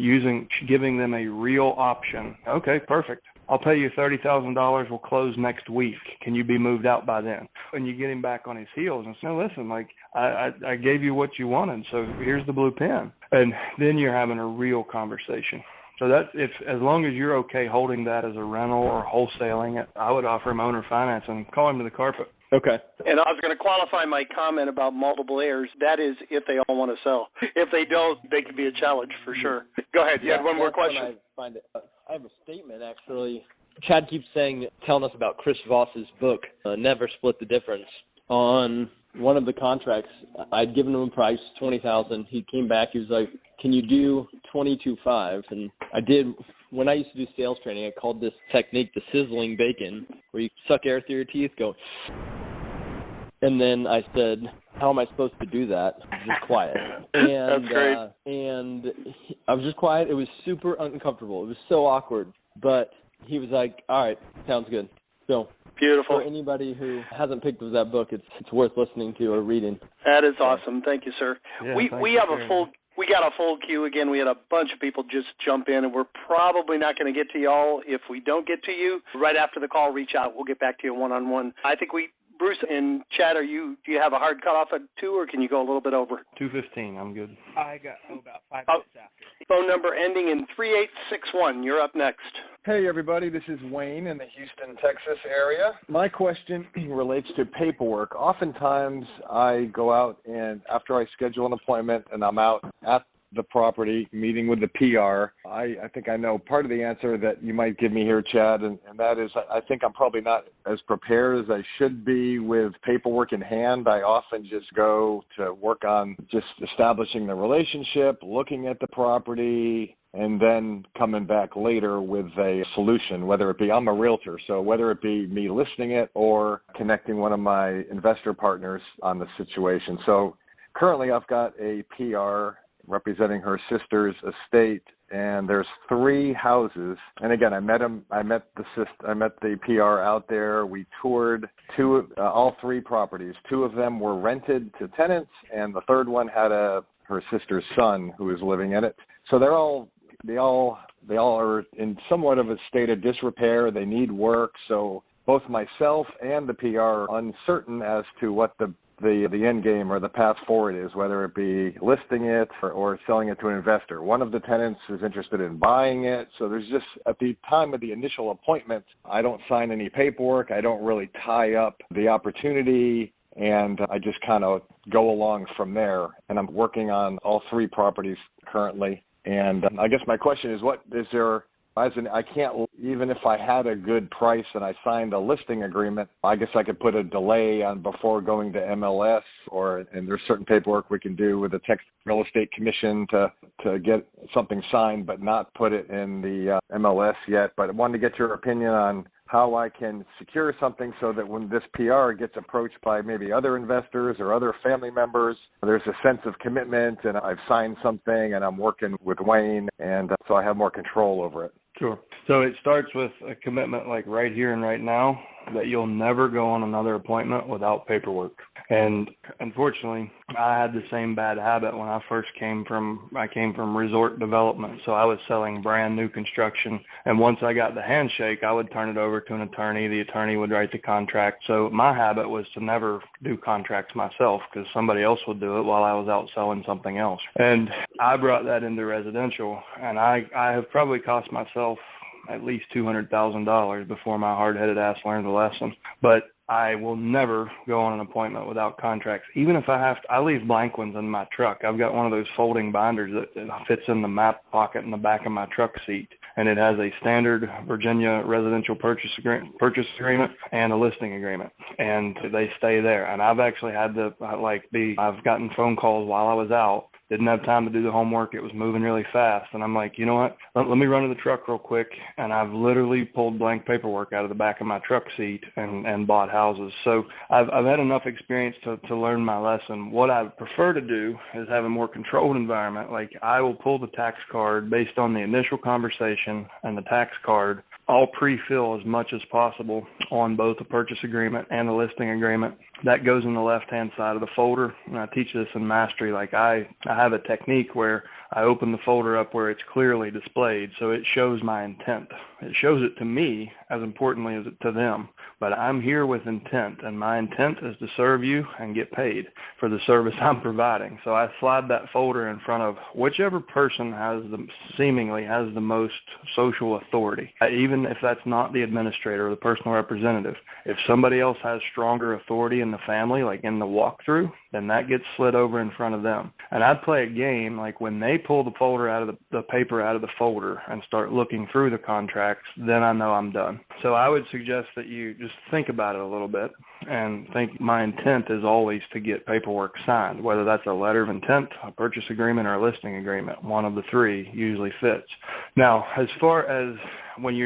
giving them a real option. Okay, perfect. I'll pay you $30,000. We'll close next week. Can you be moved out by then? And you get him back on his heels and say, no, listen, like I gave you what you wanted, so here's the blue pen. And then you're having a real conversation. So that's as long as you're okay holding that as a rental or wholesaling it, I would offer him owner finance and call him to the carpet. Okay. And I was going to qualify my comment about multiple heirs. That is if they all want to sell. If they don't, they could be a challenge for sure. Go ahead. You had one more question. I have a statement, actually. Chad keeps telling us about Chris Voss's book, Never Split the Difference. On one of the contracts, I'd given him a price, $20,000. He came back. He was like, can you do $22,500? And I did. When I used to do sales training, I called this technique the sizzling bacon, where you suck air through your teeth, go. And then I said, how am I supposed to do that? Just quiet. And, that's great. And I was just quiet. It was super uncomfortable. It was so awkward. But he was like, all right, sounds good. So beautiful. For anybody who hasn't picked up that book, it's worth listening to or reading. That is awesome. Thank you, sir. Yeah, we got a full queue again. We had a bunch of people just jump in, and we're probably not going to get to y'all. If we don't get to you, right after the call, reach out. We'll get back to you one-on-one. I think Bruce and Chad, do you have a hard cutoff at 2, or can you go a little bit over? 2:15, I'm good. I got about 5 minutes after. Phone number ending in 3861. You're up next. Hey, everybody. This is Wayne in the Houston, Texas area. My question relates to paperwork. Oftentimes, I go out and after I schedule an appointment and I'm out at the property, meeting with the PR, I think I know part of the answer that you might give me here, Chad, and that is I think I'm probably not as prepared as I should be with paperwork in hand. I often just go to work on just establishing the relationship, looking at the property, and then coming back later with a solution, whether it be I'm a realtor, so whether it be me listing it or connecting one of my investor partners on the situation. So currently I've got a PR representing her sister's estate, and there's 3 houses. And again, I met the PR out there. We toured all 3 properties. 2 of them were rented to tenants, and the third one had her sister's son who was living in it. So they all are in somewhat of a state of disrepair. They need work. So both myself and the PR are uncertain as to what the end game or the path forward is, whether it be listing it or selling it to an investor. One of the tenants is interested in buying it. So there's just, at the time of the initial appointment, I don't sign any paperwork. I don't really tie up the opportunity, and I just kind of go along from there. And I'm working on all 3 properties currently. And I guess my question is, I can't, even if I had a good price and I signed a listing agreement, I guess I could put a delay on before going to MLS, and there's certain paperwork we can do with the Texas Real Estate Commission to get something signed, but not put it in the MLS yet. But I wanted to get your opinion on how I can secure something so that when this PR gets approached by maybe other investors or other family members, there's a sense of commitment and I've signed something and I'm working with Wayne, and so I have more control over it. Sure. So it starts with a commitment like right here and right now that you'll never go on another appointment without paperwork. And unfortunately, I had the same bad habit when I first came from resort development. So I was selling brand new construction. And once I got the handshake, I would turn it over to an attorney. The attorney would write the contract. So my habit was to never do contracts myself because somebody else would do it while I was out selling something else. And I brought that into residential, and I have probably cost myself at least $200,000 before my hard-headed ass learned the lesson. But I will never go on an appointment without contracts. Even if I have to, I leave blank ones in my truck. I've got one of those folding binders that fits in the map pocket in the back of my truck seat, and it has a standard Virginia residential purchase agreement and a listing agreement, and they stay there. And I've actually had to I've gotten phone calls while I was out. Didn't have time to do the homework. It was moving really fast. And I'm like, you know what? Let me run to the truck real quick. And I've literally pulled blank paperwork out of the back of my truck seat and bought houses. So I've had enough experience to learn my lesson. What I prefer to do is have a more controlled environment. Like, I will pull the tax card based on the initial conversation and the tax card. I'll pre-fill as much as possible on both the purchase agreement and the listing agreement. That goes in the left-hand side of the folder, and I teach this in Mastery. Like, I have a technique where I open the folder up where it's clearly displayed, so it shows my intent. It shows it to me as importantly as it to them, but I'm here with intent, and my intent is to serve you and get paid for the service I'm providing. So I slide that folder in front of whichever person seemingly has the most social authority, even if that's not the administrator or the personal representative. If somebody else has stronger authority in the family, like in the walkthrough, then that gets slid over in front of them. And I play a game, like when they pull the folder out of the paper out of the folder and start looking through the contracts, then I know I'm done. So I would suggest that you just think about it a little bit and think my intent is always to get paperwork signed, whether that's a letter of intent, a purchase agreement, or a listing agreement. One of the three usually fits. Now, as far as when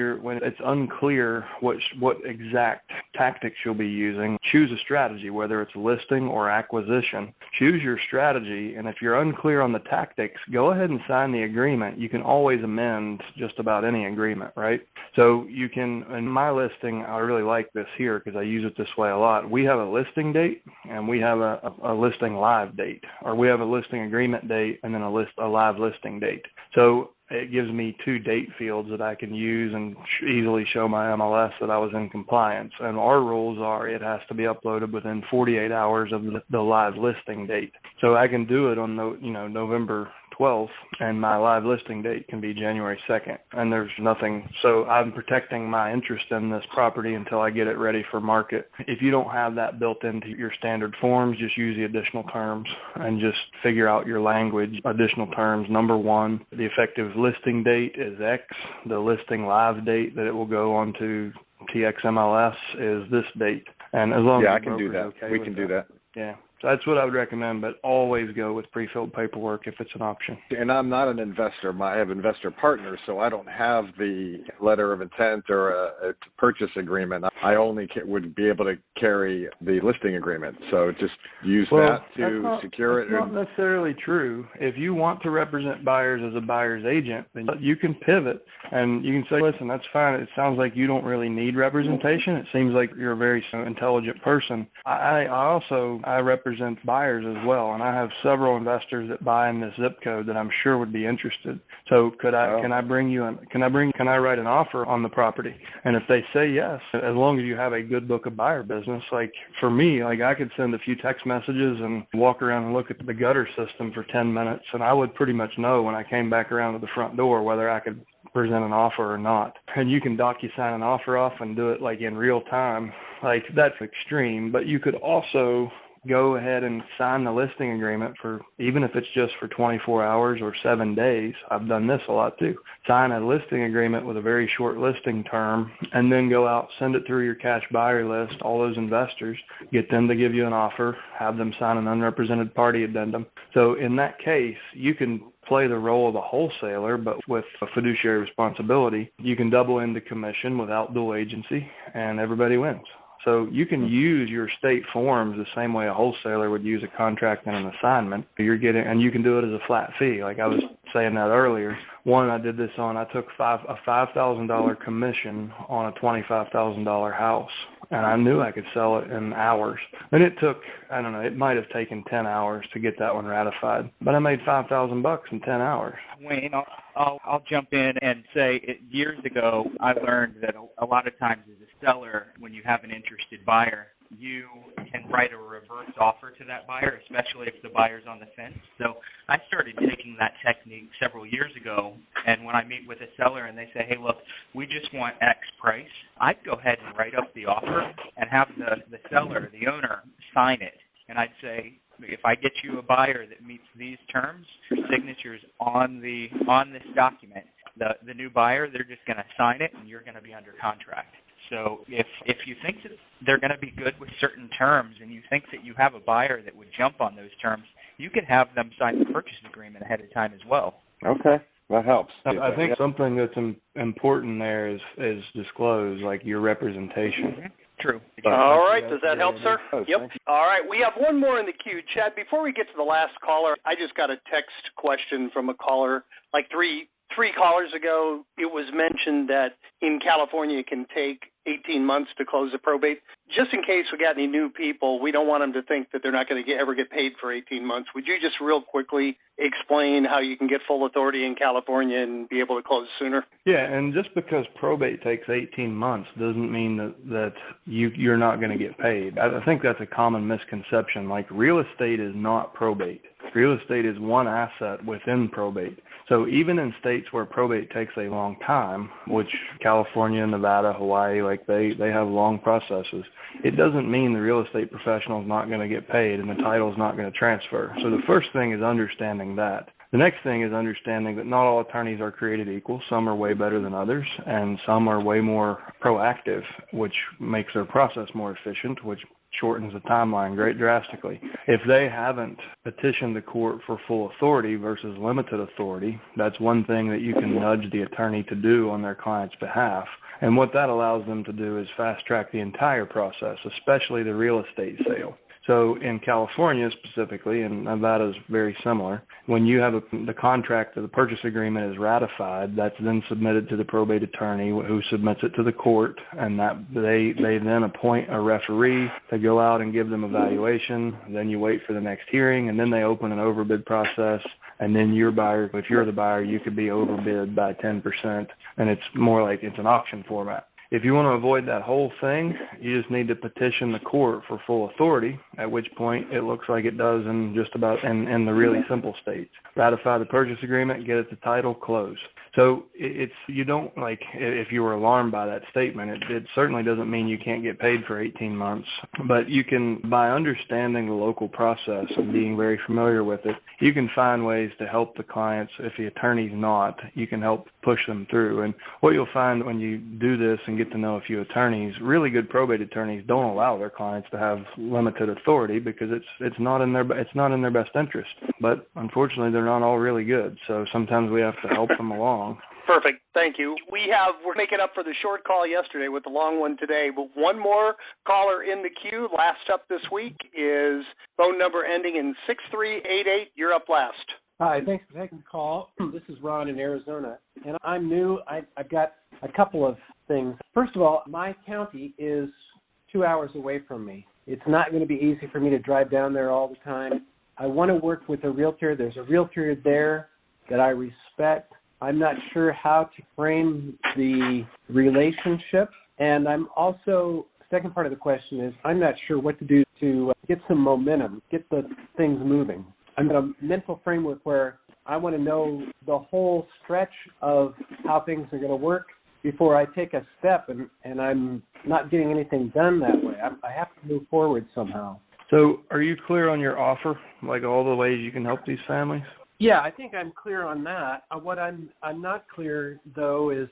it's unclear what exact tactics you'll be using, choose a strategy, whether it's listing or acquisition. Choose your strategy, and if you're unclear on the tactics, go ahead and sign the agreement. You can always amend just about any agreement, right? So you can, in my listing, I really like this here because I use it this way a lot. We have a listing date and we have a listing live date, or we have a listing agreement date and then a live listing date. So it gives me two date fields that I can use and easily show my MLS that I was in compliance. And our rules are it has to be uploaded within 48 hours of the live listing date. So I can do it on November 12th, and my live listing date can be January 2nd. And there's nothing, so I'm protecting my interest in this property until I get it ready for market. If you don't have that built into your standard forms, just use the additional terms and just figure out your language. Additional terms, number one, the effective listing date is X. The listing live date that it will go on to TXMLS is this date. And as long as I can do that. Okay, we can do that. Yeah. So that's what I would recommend, but always go with pre-filled paperwork if it's an option. And I'm not an investor. I have investor partners, so I don't have the letter of intent or a purchase agreement. I only would be able to carry the listing agreement. So just use that to secure it. That's not necessarily true. If you want to represent buyers as a buyer's agent, then you can pivot and you can say, listen, that's fine. It sounds like you don't really need representation. It seems like you're a very intelligent person. I represent buyers as well, and I have several investors that buy in this zip code that I'm sure would be interested. So can I write an offer on the property? And if they say yes, as long as you have a good book of buyer business, like for me, like I could send a few text messages and walk around and look at the gutter system for 10 minutes, and I would pretty much know when I came back around to the front door whether I could present an offer or not. And you can DocuSign an offer off and do it like in real time. Like that's extreme, but you could also go ahead and sign the listing agreement for, even if it's just for 24 hours or 7 days. I've done this a lot too. Sign a listing agreement with a very short listing term and then go out, send it through your cash buyer list, all those investors, get them to give you an offer, have them sign an unrepresented party addendum. So in that case, you can play the role of a wholesaler, but with a fiduciary responsibility. You can double into commission without dual agency, and everybody wins. So you can use your state forms the same way a wholesaler would use a contract and an assignment. And you can do it as a flat fee. Like I was saying that earlier. One I did this on, I took a $5,000 commission on a $25,000 house. And I knew I could sell it in hours. And it took, I don't know, it might have taken 10 hours to get that one ratified. But I made $5,000 in 10 hours. Wayne, I'll jump in and say years ago I learned that a lot of times as a seller, when you have an interested buyer, you can write a reverse offer to that buyer, especially if the buyer's on the fence. So I started taking that technique several years ago, and when I meet with a seller and they say, hey, look, we just just want X price, I'd go ahead and write up the offer and have the seller, the owner, sign it. And I'd say, if I get you a buyer that meets these terms, your signature's on this document. The new buyer, they're just going to sign it, and you're going to be under contract. So if you think that they're going to be good with certain terms and you think that you have a buyer that would jump on those terms, you could have them sign the purchase agreement ahead of time as well. Okay. That helps. I think something that's important there is disclose, like your representation. Mm-hmm. True. All right. Does that help, sir? Yep. All right. We have one more in the queue. Chad, before we get to the last caller, I just got a text question from a caller like three callers ago. It was mentioned that in California it can take 18 months to close a probate. Just in case we got any new people, we don't want them to think that they're not going to ever get paid for 18 months. Would you just real quickly explain how you can get full authority in California and be able to close sooner? Yeah, and just because probate takes 18 months doesn't mean that you're not going to get paid. I think that's a common misconception. Like, real estate is not probate. Real estate is one asset within probate. So even in states where probate takes a long time, which California, Nevada, Hawaii, like they have long processes, it doesn't mean the real estate professional is not going to get paid and the title is not going to transfer. So the first thing is understanding that. The next thing is understanding that not all attorneys are created equal. Some are way better than others, and some are way more proactive, which makes their process more efficient, which shortens the timeline drastically. If they haven't petitioned the court for full authority versus limited authority, that's one thing that you can nudge the attorney to do on their client's behalf. And what that allows them to do is fast-track the entire process, especially the real estate sale. So in California specifically, and Nevada is very similar, when you have the contract or the purchase agreement is ratified, that's then submitted to the probate attorney who submits it to the court, and that they then appoint a referee to go out and give them a valuation. Then you wait for the next hearing, and then they open an overbid process. And then your buyer, if you're the buyer, you could be overbid by 10%, and it's more like it's an auction format. If you want to avoid that whole thing, you just need to petition the court for full authority, at which point it looks like it does in just about in the really simple states. Ratify the purchase agreement, get it to title, close. So you don't, like, if you were alarmed by that statement, it certainly doesn't mean you can't get paid for 18 months. But you can, by understanding the local process and being very familiar with it, you can find ways to help the clients. If the attorney's not, you can help push them through. And what you'll find when you do this and get to know a few attorneys, really good probate attorneys don't allow their clients to have limited authority because it's not in their best interest. But unfortunately, they're not all really good. So sometimes we have to help them along. Perfect. Thank you. We're making up for the short call yesterday with the long one today, but one more caller in the queue. Last up this week is phone number ending in 6388. You're up last. Hi, thanks for taking the call. This is Ron in Arizona, and I'm new. I've got a couple of things. First of all, my county is 2 hours away from me. It's not going to be easy for me to drive down there all the time. I want to work with a realtor. There's a realtor there that I respect. I'm not sure how to frame the relationship. And I'm also, second part of the question is, I'm not sure what to do to get some momentum, get the things moving. I'm in a mental framework where I want to know the whole stretch of how things are going to work before I take a step, and I'm not getting anything done that way. I have to move forward somehow. So are you clear on your offer, like all the ways you can help these families? Yeah, I think I'm clear on that. What I'm not clear, though, is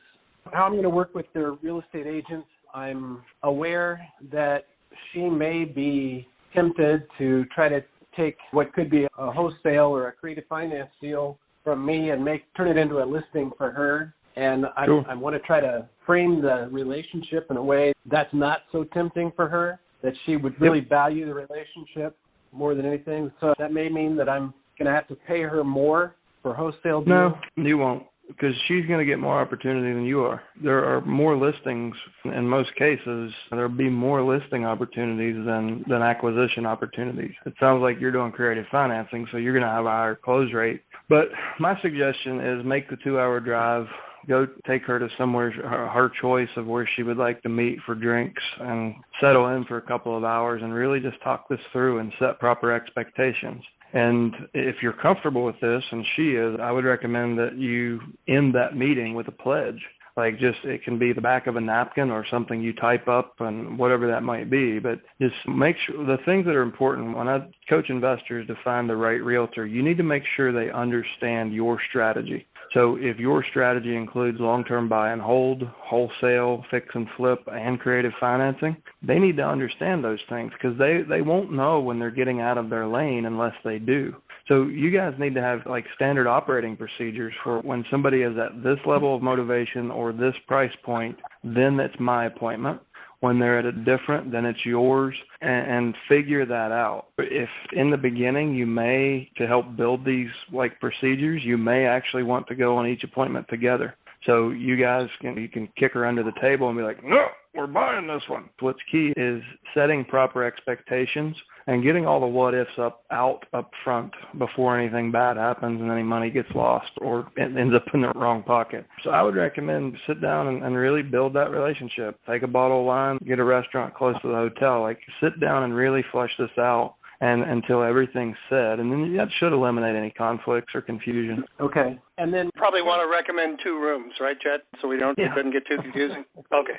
how I'm going to work with their real estate agents. I'm aware that she may be tempted to try to take what could be a wholesale or a creative finance deal from me and turn it into a listing for her. And I want to try to frame the relationship in a way that's not so tempting for her, that she would really value the relationship more than anything. So that may mean that I'm going to have to pay her more for wholesale deals? No, you won't, because she's going to get more opportunity than you are. There are more listings. In most cases, there'll be more listing opportunities than acquisition opportunities. It sounds like you're doing creative financing, so you're going to have a higher close rate. But my suggestion is make the 2-hour drive. Go take her to somewhere, her choice of where she would like to meet for drinks, and settle in for a couple of hours and really just talk this through and set proper expectations. And if you're comfortable with this, and she is, I would recommend that you end that meeting with a pledge. Like just it can be the back of a napkin or something you type up and whatever that might be. But just make sure the things that are important when I coach investors to find the right realtor, you need to make sure they understand your strategy. So if your strategy includes long-term buy and hold, wholesale, fix and flip, and creative financing, they need to understand those things because they won't know when they're getting out of their lane unless they do. So you guys need to have like standard operating procedures for when somebody is at this level of motivation or this price point, then that's my appointment. When they're at a different, then it's yours, and figure that out. If in the beginning you may, to help build these like procedures, you may actually want to go on each appointment together. So you guys you can kick her under the table and be like, no, we're buying this one. What's key is setting proper expectations and getting all the what ifs out up front before anything bad happens and any money gets lost or it ends up in the wrong pocket. So I would recommend sit down and really build that relationship. Take a bottle of wine, get a restaurant close to the hotel. Like sit down and really flesh this out and until everything's said. And then that should eliminate any conflicts or confusion. Okay. And then probably want to recommend 2 rooms, right, Chet? So it doesn't get too confusing. Okay.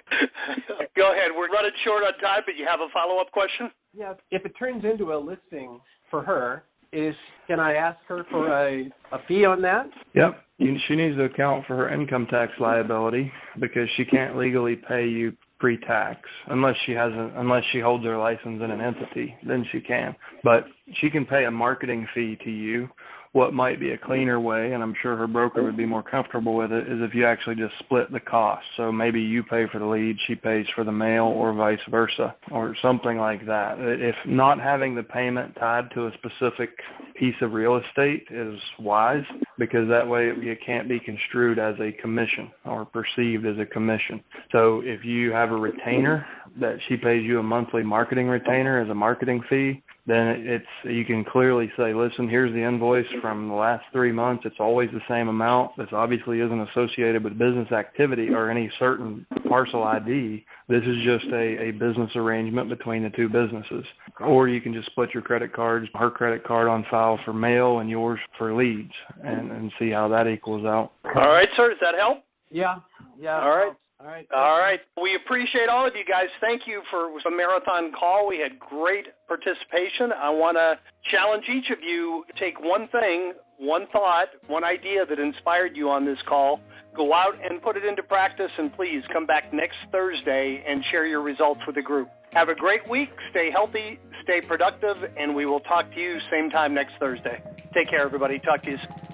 Go ahead. We're running short on time, but you have a follow-up question? Yeah. If it turns into a listing for her, can I ask her for a fee on that? Yep. She needs to account for her income tax liability because she can't legally pay you pre-tax unless she holds her license in an entity, then she can. But she can pay a marketing fee to you. What might be a cleaner way, and I'm sure her broker would be more comfortable with it, is if you actually just split the cost. So maybe you pay for the lead, she pays for the mail, or vice versa, or something like that. If not having the payment tied to a specific piece of real estate is wise, because that way it can't be construed as a commission or perceived as a commission. So if you have a retainer that she pays you a monthly marketing retainer as a marketing fee, then you can clearly say, listen, here's the invoice from the last 3 months. It's always the same amount. This obviously isn't associated with business activity or any certain parcel ID. This is just a business arrangement between the 2 businesses. Or you can just split your credit cards, her credit card on file for mail and yours for leads, and see how that equals out. All right, sir. Does that help? Yeah. All right. All right. We appreciate all of you guys. Thank you for a marathon call. We had great participation. I want to challenge each of you to take one thing, one thought, one idea that inspired you on this call. Go out and put it into practice, and please come back next Thursday and share your results with the group. Have a great week. Stay healthy, stay productive, and we will talk to you same time next Thursday. Take care, everybody. Talk to you soon.